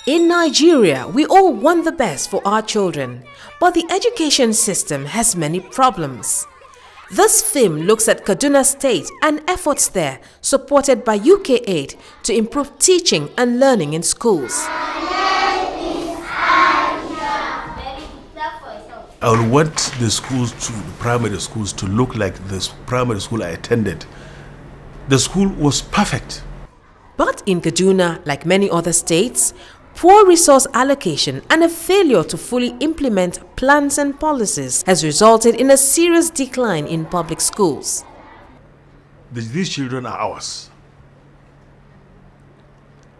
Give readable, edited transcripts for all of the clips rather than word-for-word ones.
In Nigeria, we all want the best for our children, but the education system has many problems. This film looks at Kaduna State and efforts there, supported by UK aid, to improve teaching and learning in schools. I would want the schools, the primary schools, to look like this primary school I attended. The school was perfect. But in Kaduna, like many other states, poor resource allocation and a failure to fully implement plans and policies has resulted in a serious decline in public schools. These children are ours,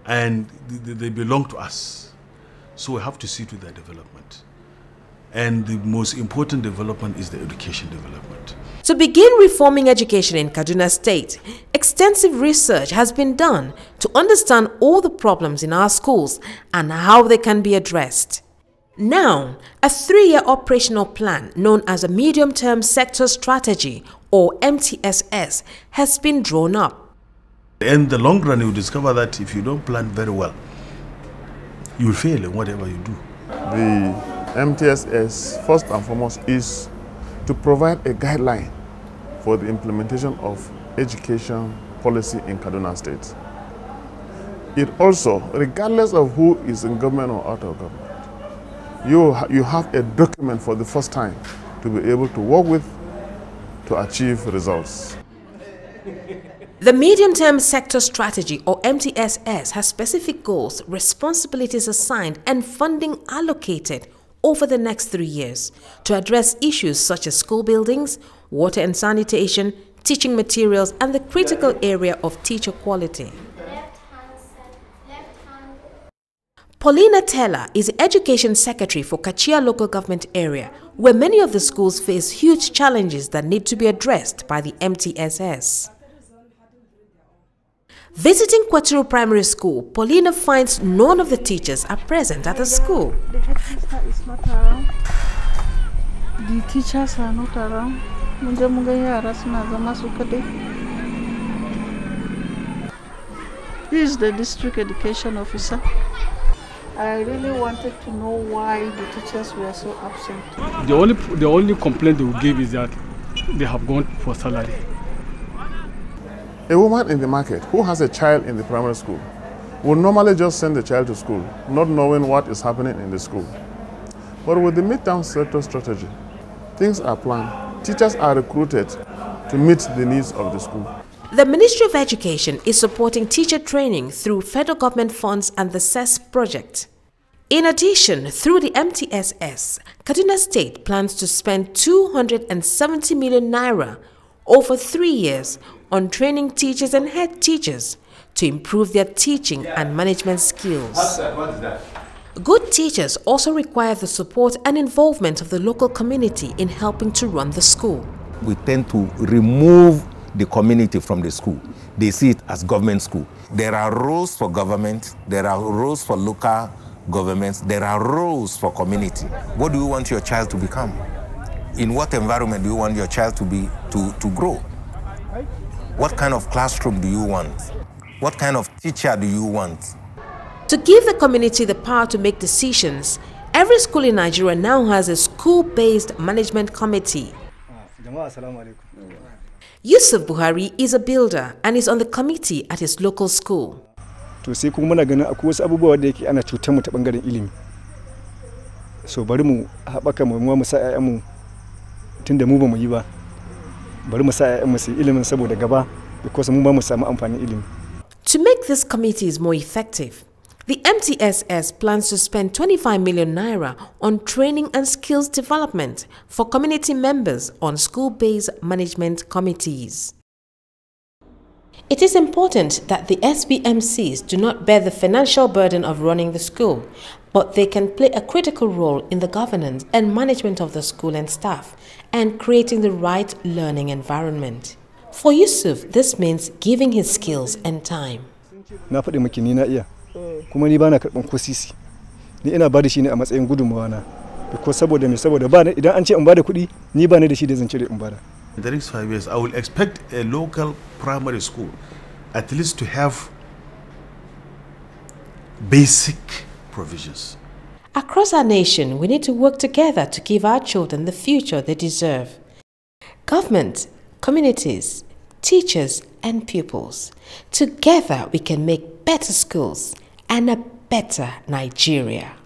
and they belong to us, so we have to see to their development. And the most important development is the education development. To begin reforming education in Kaduna State, extensive research has been done to understand all the problems in our schools and how they can be addressed. Now, a 3-year operational plan known as a Medium-Term Sector Strategy, or MTSS, has been drawn up. In the long run, you discover that if you don't plan very well, you will fail in whatever you do. The MTSS, first and foremost, is to provide a guideline for the implementation of education policy in Kaduna State. It also, regardless of who is in government or out of government, you have a document for the first time to be able to work with to achieve results. The Medium-Term Sector Strategy, or MTSS, has specific goals, responsibilities assigned, and funding allocated over the next 3 years to address issues such as school buildings, water and sanitation, teaching materials, and the critical area of teacher quality. Paulina Teller is the Education Secretary for Kachia Local Government Area, where many of the schools face huge challenges that need to be addressed by the MTSS. Visiting Kwaturu Primary School, Paulina finds none of the teachers are present at the school. The headmaster is not around. The teachers are not around. He is the district education officer. I really wanted to know why the teachers were so absent. The only complaint they will give is that they have gone for salary. A woman in the market who has a child in the primary school will normally just send the child to school, not knowing what is happening in the school. But with the midterm sector strategy, things are planned. Teachers are recruited to meet the needs of the school. The Ministry of Education is supporting teacher training through federal government funds and the CES project. In addition, through the MTSS, Kaduna State plans to spend 270 million naira over 3 years on training teachers and head teachers to improve their teaching and management skills. Good teachers also require the support and involvement of the local community in helping to run the school. We tend to remove the community from the school. They see it as government school. There are roles for government, there are roles for local governments, there are roles for community. What do you want your child to become? In what environment do you want your child to be to grow? What kind of classroom do you want? What kind of teacher do you want? To give the community the power to make decisions, every school in Nigeria now has a school-based management committee. Yusuf Buhari is a builder and is on the committee at his local school. To sai kuma muna ganin akwai wasu abubuwa da yake ana cutar mu ta bangaren ilimi. So bari mu haɓaka mu sa ƴaƴanmu tunda mu ba mu yi ba. Bari mu sa ƴaƴanmu su ilimin saboda gaba because mu ba mu samu amfanin ilimi. To make these committees more effective, the MTSS plans to spend 25 million naira on training and skills development for community members on school-based management committees. It is important that the SBMCs do not bear the financial burden of running the school, but they can play a critical role in the governance and management of the school and staff and creating the right learning environment. For Yusuf, this means giving his skills and time. Na faɗi miki ni na iya. Kuma ni bana karɓan ko sisi. Ni ina ba da shi ne a matsayin gudunmawa na. Because saboda me saboda ba idan an ce in ba da kuɗi, ni ba ni da shi da zan cire in ba da. In the next 5 years, I will expect a local primary school at least to have basic provisions. Across our nation, we need to work together to give our children the future they deserve. Government, communities, teachers and pupils. Together we can make better schools and a better Nigeria.